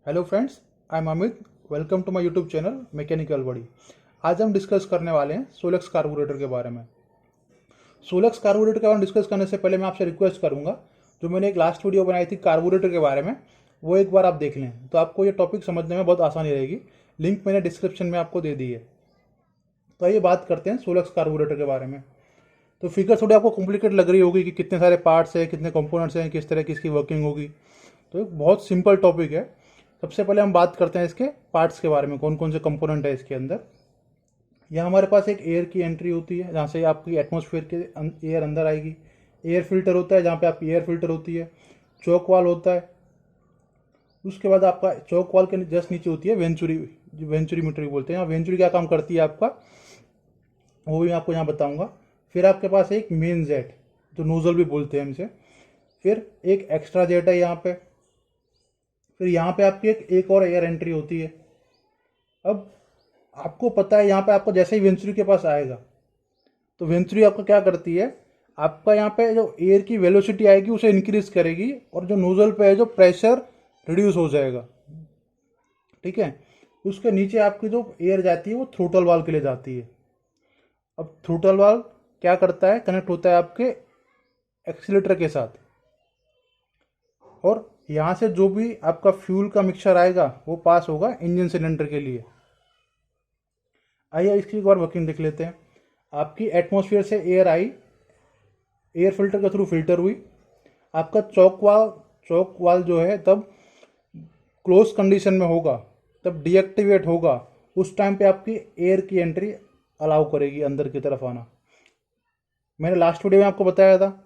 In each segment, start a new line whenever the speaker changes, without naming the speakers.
Hello friends, I am Amit. Welcome to my YouTube channel mechanical body. आज हम discuss करने वाले हैं सोलेक्स कार्बोरेटर के बारे में। सोलेक्स कार्बोरेटर के बारे में डिस्कस करने से पहले मैं आपसे रिक्वेस्ट करूंगा, जो मैंने एक लास्ट वीडियो बनाई थी कार्बोरेटर के बारे में, वो एक बार आप देख लें तो आपको ये टॉपिक समझने में बहुत आसानी रहेगी। लिंक मैंने डिस्क्रिप्शन में आपको दे दी है। तो आइए बात करते हैं सोलेक्स कार्बोरेटर के बारे में। तो फिगर थोड़ी आपको कॉम्प्लिकेट लग रही होगी कि कितने सारे पार्ट्स हैं, कितने कंपोनेंट्स हैं, किस तरह की इसकी वर्किंग होगी। तो एक बहुत सिंपल टॉपिक है। सबसे पहले हम बात करते हैं इसके पार्ट्स के बारे में, कौन कौन से कंपोनेंट है इसके अंदर। यहाँ हमारे पास एक एयर की एंट्री होती है, जहाँ से आपकी एटमॉस्फेयर के एयर अंदर आएगी। एयर फिल्टर होता है, जहाँ पे आपकी एयर फिल्टर होती है। चौक वाल होता है। उसके बाद आपका चौक वाल के जस्ट नीचे होती है वेंचुरी, जो वेंचुरी मीटर बोलते हैं। यहाँ वेंचुरी क्या काम करती है आपका, वो भी मैं आपको यहाँ बताऊंगा। फिर आपके पास एक मेन जेट, जो नोजल भी बोलते हैं हमसे। फिर एक एक्स्ट्रा जेट है यहाँ पे। फिर यहाँ पे आपकी एक और एयर एंट्री होती है। अब आपको पता है, यहाँ पे आपको जैसे ही वेंचुरी के पास आएगा तो वेंचुरी आपका क्या करती है, आपका यहाँ पे जो एयर की वेलोसिटी आएगी उसे इंक्रीज करेगी, और जो नोजल पे है जो प्रेशर रिड्यूस हो जाएगा। ठीक है। उसके नीचे आपकी जो एयर जाती है वो थ्रोटल वाल्व के लिए जाती है। अब थ्रोटल वाल्व क्या करता है, कनेक्ट होता है आपके एक्सीलेटर के साथ, और यहाँ से जो भी आपका फ्यूल का मिक्सचर आएगा वो पास होगा इंजन सिलेंडर के लिए। आइए इसकी एक बार वर्किंग देख लेते हैं। आपकी एटमॉस्फेयर से एयर आई, एयर फिल्टर के थ्रू फिल्टर हुई। आपका चौक वाल जो है तब क्लोज कंडीशन में होगा, तब डीएक्टिवेट होगा। उस टाइम पे आपकी एयर की एंट्री अलाउ करेगी अंदर की तरफ आना। मैंने लास्ट वीडियो में आपको बताया था,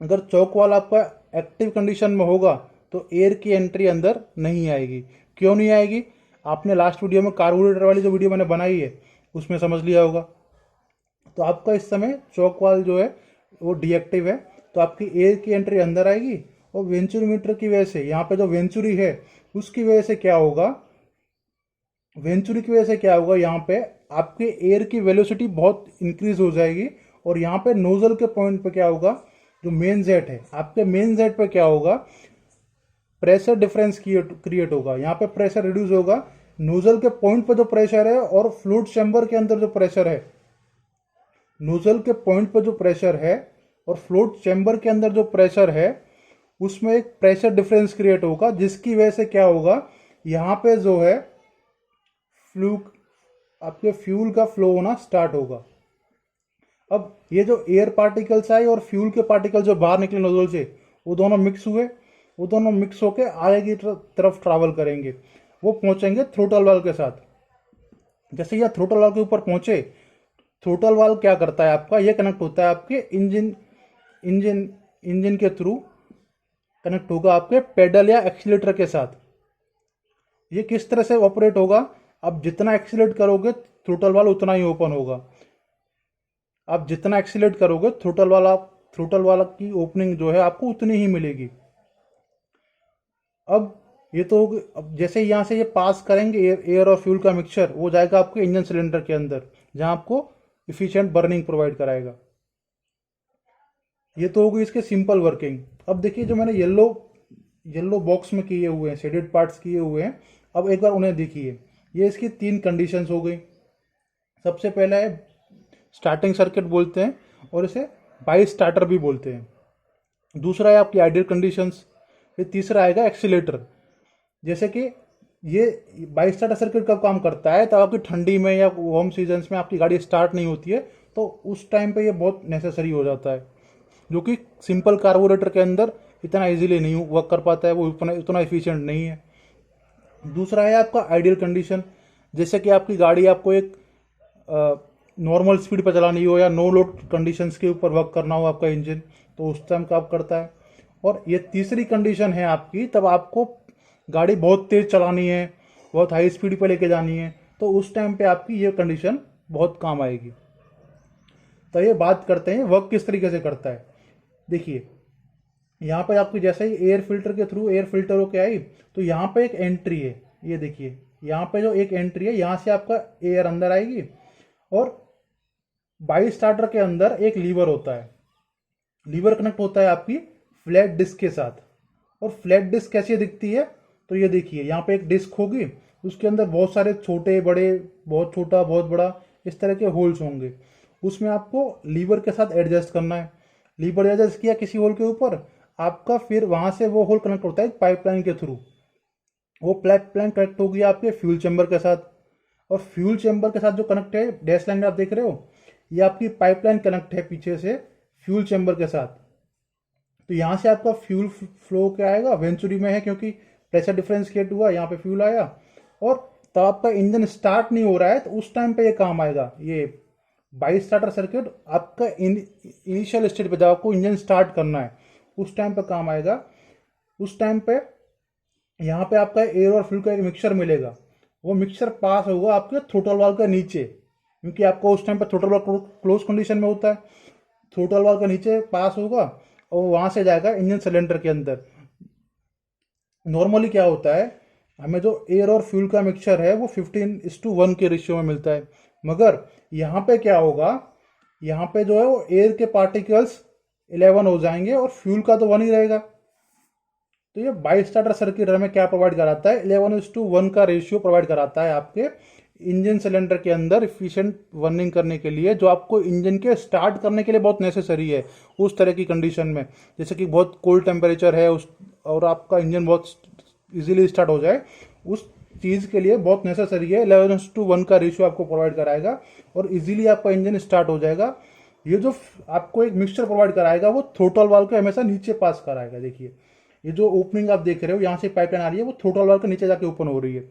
अगर चौक वाल आपका एक्टिव कंडीशन में होगा तो एयर की एंट्री अंदर नहीं आएगी। क्यों नहीं आएगी, आपने लास्ट वीडियो में कार्बोरेटर वाली जो वीडियो मैंने बनाई है उसमें समझ लिया होगा। तो आपका इस समय चौक वाल जो है वो डीएक्टिव है, तो आपकी एयर की एंट्री अंदर आएगी। और वेंचुरी मीटर की वजह से, यहाँ पे जो वेंचुरी है उसकी वजह से क्या होगा, वेंचुरी की वजह से क्या होगा, यहाँ पे आपके एयर की वेलोसिटी बहुत इंक्रीज हो जाएगी। और यहाँ पे नोजल के पॉइंट पे क्या होगा, जो मेन जेट है आपके मेन जेट पे क्या होगा, प्रेशर डिफरेंस क्रिएट होगा। यहाँ पे प्रेशर रिड्यूस होगा। नोजल के पॉइंट पे जो प्रेशर है और फ्लूइड चैम्बर के अंदर जो प्रेशर है, नोजल के पॉइंट पे जो प्रेशर है और फ्लूइड चैम्बर के अंदर जो प्रेशर है, उसमें एक प्रेशर डिफरेंस क्रिएट होगा, जिसकी वजह से क्या होगा, यहाँ पे जो है आपके फ्यूल का फ्लो होना स्टार्ट होगा। अब ये जो एयर पार्टिकल्स आए और फ्यूल के पार्टिकल जो बाहर निकले नोजल से, वो दोनों मिक्स हुए। वो दोनों मिक्स होके आगे की तरफ ट्रैवल करेंगे। वो पहुंचेंगे थ्रोटल वाल्व के साथ। जैसे यह थ्रोटल वाल्व के ऊपर पहुंचे, थ्रोटल वाल्व क्या करता है आपका, ये कनेक्ट होता है आपके इंजन इंजन के थ्रू कनेक्ट होगा आपके पेडल या एक्सीलेटर के साथ। ये किस तरह से ऑपरेट होगा, आप जितना एक्सीलेट करोगे थ्रोटल वाल्व उतना ही ओपन होगा। आप जितना एक्सीलेट करोगे थ्रोटल वाला की ओपनिंग जो है आपको उतनी ही मिलेगी। अब ये तो अब जैसे यहाँ से ये पास करेंगे एयर और फ्यूल का मिक्सचर, वो जाएगा आपके इंजन सिलेंडर के अंदर, जहाँ आपको इफिशिएंट बर्निंग प्रोवाइड कराएगा। ये तो होगी इसके सिंपल वर्किंग। अब देखिए, जो मैंने येलो बॉक्स में किए हुए हैं, शेडेड पार्ट्स किए हुए हैं, अब एक बार उन्हें देखिए। ये इसकी 3 कंडीशंस हो गई। सबसे पहला है स्टार्टिंग सर्किट बोलते हैं, और इसे बाई स्टार्टर भी बोलते हैं। दूसरा है आपकी आइडियल कंडीशंस। फिर तीसरा आएगा एक्सीलेटर। जैसे कि ये बाई स्टार्टर सर्किट कब काम करता है, तब आपकी ठंडी में या वार्म सीजन्स में आपकी गाड़ी स्टार्ट नहीं होती है, तो उस टाइम पे ये बहुत नेसेसरी हो जाता है, जो कि सिंपल कार्बोरेटर के अंदर इतना इजीली नहीं वर्क कर पाता है, वो उतना एफिशिएंट नहीं है। दूसरा है आपका आइडियल कंडीशन। जैसे कि आपकी गाड़ी आपको एक नॉर्मल स्पीड पर चलानी हो या नो लोड कंडीशंस के ऊपर वर्क करना हो आपका इंजन, तो उस टाइम काम करता है। और ये तीसरी कंडीशन है आपकी, तब आपको गाड़ी बहुत तेज चलानी है, बहुत हाई स्पीड पर लेके जानी है, तो उस टाइम पे आपकी ये कंडीशन बहुत काम आएगी। तो ये बात करते हैं वर्क किस तरीके से करता है। देखिए, यहाँ पे आपकी जैसे ही एयर फिल्टर के थ्रू एयर फिल्टर होके आई, तो यहाँ पे एक एंट्री है। ये देखिए, यहाँ पे जो एक एंट्री है, यहाँ से आपका एयर अंदर आएगी, और बाई स्टार्टर के अंदर एक लीवर होता है। लीवर कनेक्ट होता है आपकी फ्लैट डिस्क के साथ। और फ्लैट डिस्क कैसी दिखती है, तो ये देखिए यहाँ पे एक डिस्क होगी, उसके अंदर बहुत सारे छोटे बड़े, बहुत छोटा बहुत बड़ा, इस तरह के होल्स होंगे। उसमें आपको लीवर के साथ एडजस्ट करना है। लीवर एडजस्ट किया किसी होल के ऊपर, आपका फिर वहां से वो होल कनेक्ट होता है पाइपलाइन के थ्रू। वो पाइपलाइन कनेक्ट होगी आपके फ्यूल चैम्बर के साथ, और फ्यूल चैम्बर के साथ जो कनेक्ट है, डैश लाइन में आप देख रहे हो, ये आपकी पाइपलाइन कनेक्ट है पीछे से फ्यूल चैम्बर के साथ। तो यहाँ से आपका फ्यूल फ्लो क्या आएगा, वेंचुरी में है क्योंकि प्रेशर डिफरेंस क्रिएट हुआ, यहाँ पे फ्यूल आया, और तब आपका इंजन स्टार्ट नहीं हो रहा है, तो उस टाइम पे ये काम आएगा। ये बाई स्टार्टर सर्किट आपका इनिशियल स्टेज पे जब आपको इंजन स्टार्ट करना है उस टाइम पे काम आएगा। उस टाइम पे यहाँ पे आपका एयर और फ्यूल का एक मिक्सचर मिलेगा, वो मिक्सचर पास होगा आपके थ्रोटल वाल्व के नीचे, क्योंकि आपको उस टाइम पे थ्रोटल वाल्व क्लोज कंडीशन में होता है। थ्रोटल वाल्व के नीचे पास होगा और वहां से जाएगा इंजन सिलेंडर के अंदर। नॉर्मली क्या होता है, हमें जो एयर और फ्यूल का मिक्सचर है वो 15:1 के रेशियो में मिलता है, मगर यहाँ पे क्या होगा, यहाँ पे जो है वो एयर के पार्टिकल्स 11 हो जाएंगे और फ्यूल का तो 1 ही रहेगा। तो ये बाई स्टार्टर सर्किट हमें क्या प्रोवाइड कराता है, 11:1 का रेशियो प्रोवाइड कराता है आपके इंजन सिलेंडर के अंदर इफिशिएंट बर्निंग करने के लिए, जो आपको इंजन के स्टार्ट करने के लिए बहुत नेसेसरी है उस तरह की कंडीशन में, जैसे कि बहुत कोल्ड टेम्परेचर है उस, और आपका इंजन बहुत इजीली स्टार्ट हो जाए, उस चीज़ के लिए बहुत नेसेसरी है। 11:1 का रेशियो आपको प्रोवाइड कराएगा और इजीली आपका इंजन स्टार्ट हो जाएगा। ये जो आपको एक मिक्सचर प्रोवाइड कराएगा वो थ्रोटल वाल्व के हमेशा नीचे पास कराएगा। देखिए ये जो ओपनिंग आप देख रहे हो, यहाँ से पाइपलाइन आ रही है, वो थ्रोटल वाल्व के नीचे जाके ओपन हो रही है।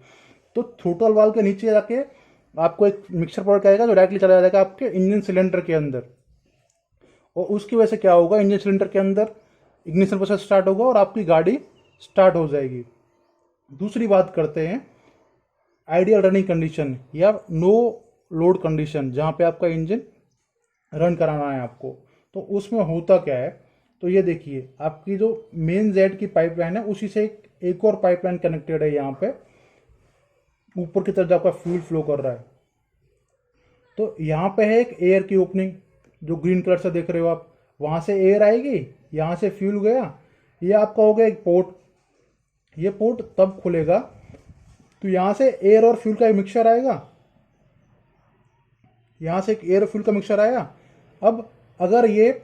तो थ्रोटल वाल्व के नीचे जाके आपको एक मिक्सचर प्रोवाइड कराएगा जो डायरेक्टली चला जाएगा आपके इंजन सिलेंडर के अंदर, और उसकी वजह से क्या होगा, इंजन सिलेंडर के अंदर इग्निशन प्रोसेस स्टार्ट होगा और आपकी गाड़ी स्टार्ट हो जाएगी। दूसरी बात करते हैं आइडियल रनिंग कंडीशन या नो लोड कंडीशन, जहाँ पे आपका इंजन रन कराना है आपको। तो उसमें होता क्या है, तो ये देखिए आपकी जो मेन जेड की पाइपलाइन है उसी से एक और पाइपलाइन कनेक्टेड है, यहाँ पे ऊपर की तरफ आपका फ्यूल फ्लो कर रहा है। तो यहाँ पे है एक एयर की ओपनिंग जो ग्रीन कलर से देख रहे हो आप, वहाँ से एयर आएगी, यहाँ से फ्यूल गया, ये आपका हो गया एक पोर्ट। ये पोर्ट तब खुलेगा तो यहाँ से एयर और फ्यूल का एक मिक्सचर आएगा, यहाँ से एक एयर और फ्यूल का मिक्सचर आया। अब अगर ये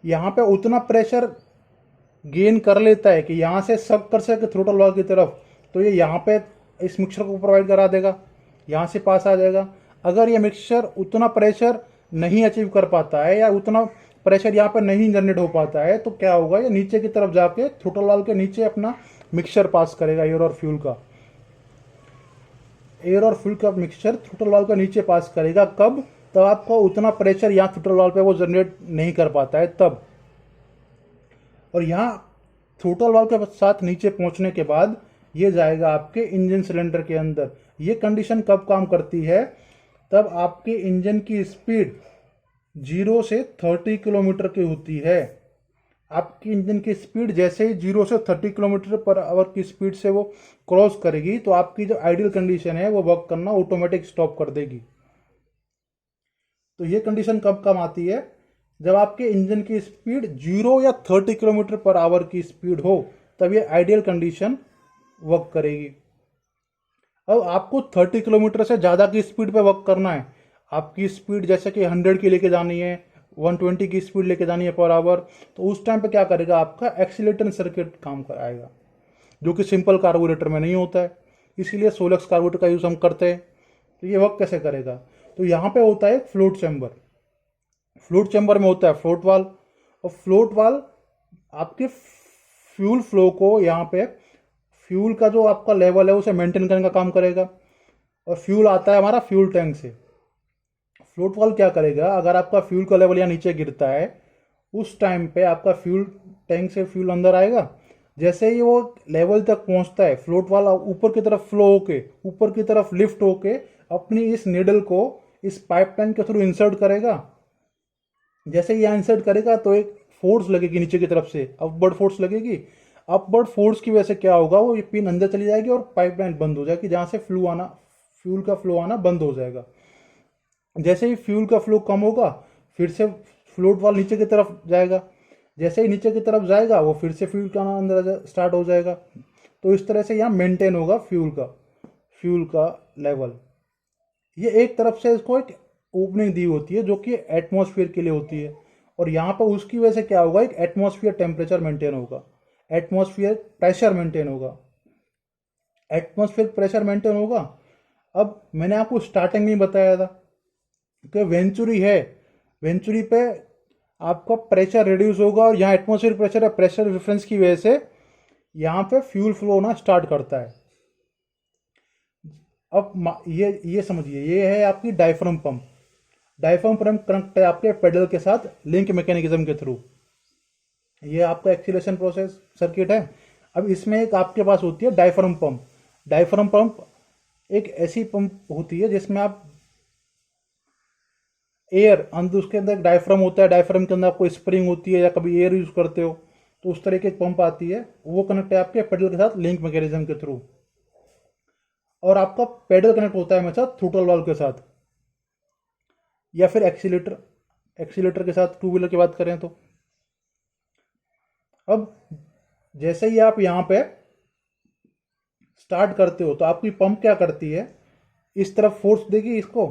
यहाँ पे उतना प्रेशर गेन कर लेता है कि यहाँ से सब कर सके थ्रोटल वाल्व की तरफ, तो ये यहाँ पे इस मिक्सचर को प्रोवाइड करा देगा, यहाँ से पास आ जाएगा। अगर ये मिक्सचर उतना प्रेशर नहीं अचीव कर पाता है या उतना प्रेशर यहाँ पर नहीं जनरेट हो पाता है, तो क्या होगा, ये नीचे की तरफ जाके थ्रोटल वाल्व के नीचे अपना मिक्सचर पास करेगा एयर और फ्यूल का। एयर और फ्यूल का मिक्सचर थ्रोटल वाल्व के नीचे पास करेगा, कब, तब आपका उतना प्रेशर यहाँ थ्रोटल वाल्व पे वो जनरेट नहीं कर पाता है तब। और यहाँ थ्रोटल वाल्व के साथ नीचे पहुंचने के बाद ये जाएगा आपके इंजन सिलेंडर के अंदर। ये कंडीशन कब काम करती है, तब आपके इंजन की स्पीड 0 से 30 किलोमीटर की होती है। आपकी इंजन की स्पीड जैसे ही 0 से 30 किलोमीटर पर आवर की स्पीड से वो क्रॉस करेगी, तो आपकी जो आइडियल कंडीशन है वो वर्क करना ऑटोमेटिक स्टॉप कर देगी। तो ये कंडीशन कब कम आती है, जब आपके इंजन की स्पीड 0 या 30 किलोमीटर पर आवर की स्पीड हो, तब ये आइडियल कंडीशन वर्क करेगी। अब आपको 30 किलोमीटर से ज़्यादा की स्पीड पे वर्क करना है, आपकी स्पीड जैसे कि 100 की लेके जानी है, 120 की स्पीड लेके जानी है पर आवर, तो उस टाइम पे क्या करेगा, आपका एक्सीलेटर सर्किट काम कराएगा, जो कि सिंपल कार्बोरेटर में नहीं होता है। इसीलिए सोलेक्स कार्बोरेटर का यूज़ हम करते हैं। तो ये वर्क कैसे करेगा, तो यहाँ पे होता है फ्लोट चैम्बर। फ्लोट चैम्बर में होता है फ्लोट वाल्व, और फ्लोट वाल्व आपके फ्यूल फ्लो को, यहाँ पे फ्यूल का जो आपका लेवल है उसे मेंटेन करने का काम करेगा। और फ्यूल आता है हमारा फ्यूल टैंक से। फ्लोट वाल्व क्या करेगा, अगर आपका फ्यूल का लेवल यहाँ नीचे गिरता है, उस टाइम पे आपका फ्यूल टैंक से फ्यूल अंदर आएगा। जैसे ही वो लेवल तक पहुंचता है, फ्लोट वाल्व ऊपर की तरफ फ्लो होके, ऊपर की तरफ लिफ्ट होके अपनी इस नीडल को इस पाइपलाइन के थ्रू इंसर्ट करेगा। जैसे ही यहाँ इंसर्ट करेगा तो एक फोर्स लगेगी नीचे की तरफ से, अपवर्ड फोर्स लगेगी। अपवर्ड फोर्स की वजह से क्या होगा, वो ये पिन अंदर चली जाएगी और पाइपलाइन बंद हो जाएगी, जहाँ से फ्यूल का फ्लो आना बंद हो जाएगा। जैसे ही फ्यूल का फ्लो कम होगा, फिर से फ्लोट वाल्व नीचे की तरफ जाएगा। जैसे ही नीचे की तरफ जाएगा, वो फिर से फ्यूल का आना अंदर स्टार्ट हो जाएगा। तो इस तरह से यहाँ मेंटेन होगा फ्यूल का लेवल। ये एक तरफ से इसको एक ओपनिंग दी होती है जो कि एटमॉस्फेयर के लिए होती है, और यहाँ पर उसकी वजह से क्या होगा, एक एटमॉस्फेयर टेम्परेचर मेंटेन होगा, एटमॉस्फेयर प्रेशर मेंटेन होगा, एटमॉस्फेयर प्रेशर मेंटेन होगा। अब मैंने आपको स्टार्टिंग में बताया था कि वेंचुरी है, वेंचुरी पे आपका प्रेशर रिड्यूस होगा और यहाँ एटमॉस्फेयर प्रेशर है, प्रेशर डिफरेंस की वजह से यहाँ पे फ्यूल फ्लो होना स्टार्ट करता है। अब ये समझिए, ये है आपकी diaphragm pump. Diaphragm pump connect है आपके पेडल के साथ लिंक मैकेनिज्म के थ्रू। ये आपका एक्सीलरेशन प्रोसेस सर्किट है। अब इसमें एक आपके पास होती है डायफ्राम पंप। डायफ्राम पंप एक ऐसी पंप होती है जिसमें आप एयर अंदर, उसके अंदर डायफ्राम होता है, डायफ्राम के अंदर आपको स्प्रिंग होती है या कभी एयर यूज करते हो तो उस तरह की एक पंप आती है, वो कनेक्ट है आपके पेडल के साथ लिंक मैकेनिज्म के थ्रू। और आपका पेडल कनेक्ट होता है हमेशा थ्रोटल वाल्व के साथ या फिर एक्सीलेटर के साथ, टू व्हीलर की बात करें तो। अब जैसे ही आप यहाँ पे स्टार्ट करते हो तो आपकी पंप क्या करती है, इस तरफ फोर्स देगी, इसको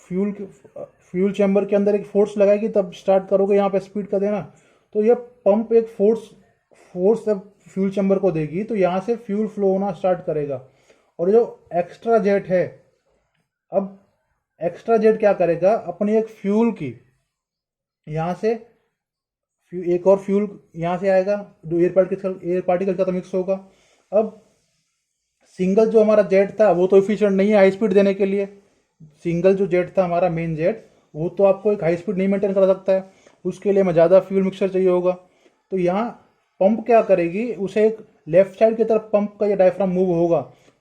फ्यूल चैम्बर के अंदर एक फोर्स लगाएगी, तब स्टार्ट करोगे यहाँ पे स्पीड का देना। तो ये पंप एक फोर्स जब फ्यूल चैम्बर को देगी तो यहाँ से फ्यूल फ्लो होना स्टार्ट करेगा। और जो एक्स्ट्रा जेट है, अब एक्स्ट्रा जेट क्या करेगा, अपनी एक फ्यूल की यहाँ से एक और फ्यूल यहाँ से आएगा जो एयर पार्टिकल का तो मिक्स होगा। अब सिंगल जो हमारा जेट था वो तो एफिशिएंट नहीं है हाई स्पीड देने के लिए। सिंगल जो जेट था हमारा मेन जेट, वो तो आपको एक हाई स्पीड नहीं मेंटेन कर सकता है, उसके लिए हमें ज़्यादा फ्यूल मिक्सचर चाहिए होगा। तो यहाँ पंप क्या करेगी, उसे एक लेफ्ट साइड की तरफ पंप का ये डायफ्राम मूव होगा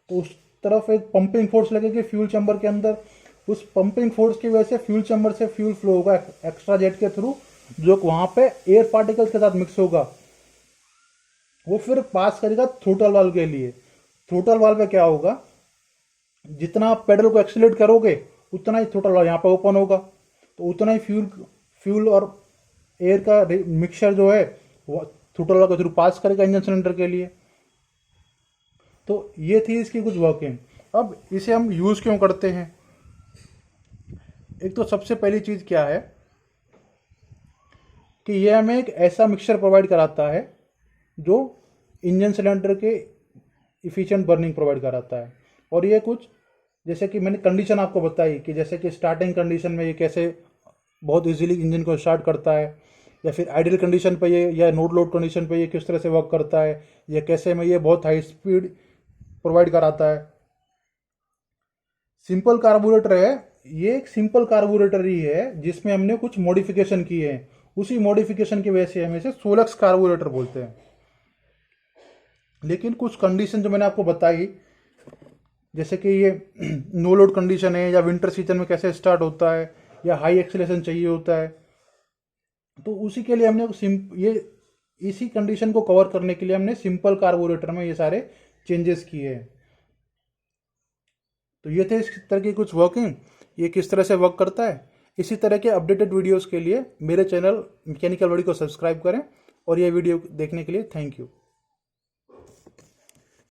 तो उस तरफ एक पंपिंग फोर्स लगेगी फ्यूल चैम्बर के अंदर। उस पंपिंग फोर्स की वजह से फ्यूल चैम्बर से फ्यूल फ्लो होगा एक्स्ट्रा जेट के थ्रू, जो वहाँ पे एयर पार्टिकल्स के साथ मिक्स होगा, वो फिर पास करेगा थ्रोटल वाल्व के लिए। थ्रोटल वाल्व में क्या होगा, जितना आप पेडल को एक्सीलरेट करोगे उतना ही थ्रोटल वाल्व यहाँ पे ओपन होगा, तो उतना ही फ्यूल और एयर का मिक्सचर जो है वो थ्रोटल वाल्व के थ्रू पास करेगा इंजन सिलेंडर के लिए। तो ये थी इसकी कुछ वर्किंग। अब इसे हम यूज़ क्यों करते हैं, एक तो सबसे पहली चीज़ क्या है कि ये हमें एक ऐसा मिक्सचर प्रोवाइड कराता है जो इंजन सिलेंडर के इफ़िशिएंट बर्निंग प्रोवाइड कराता है। और ये कुछ जैसे कि मैंने कंडीशन आपको बताई कि जैसे कि स्टार्टिंग कंडीशन में ये कैसे बहुत इजीली इंजन को स्टार्ट करता है, या फिर आइडियल कंडीशन पे ये या नो लोड कंडीशन पे ये किस तरह से वर्क करता है, या कैसे में ये बहुत हाई स्पीड प्रोवाइड कराता है। सिंपल कार्बोरेटर है, ये एक सिंपल कार्बोरेटर ही है जिसमें हमने कुछ मॉडिफिकेशन किए हैं, उसी मॉडिफिकेशन की वजह से हम इसे सोलक्स कार्बोरेटर बोलते हैं। लेकिन कुछ कंडीशन जो मैंने आपको बताई, जैसे कि ये नो लोड कंडीशन है या विंटर सीजन में कैसे स्टार्ट होता है या हाई एक्सीलरेशन चाहिए होता है, तो उसी के लिए हमने इसी कंडीशन को कवर करने के लिए हमने सिंपल कार्बोरेटर में ये सारे चेंजेस किए हैं। तो ये थे इस तरह की कुछ वर्किंग, ये किस तरह से वर्क करता है। इसी तरह के अपडेटेड वीडियोस के लिए मेरे चैनल मैकेनिकल बॉडी को सब्सक्राइब करें, और ये वीडियो देखने के लिए थैंक यू।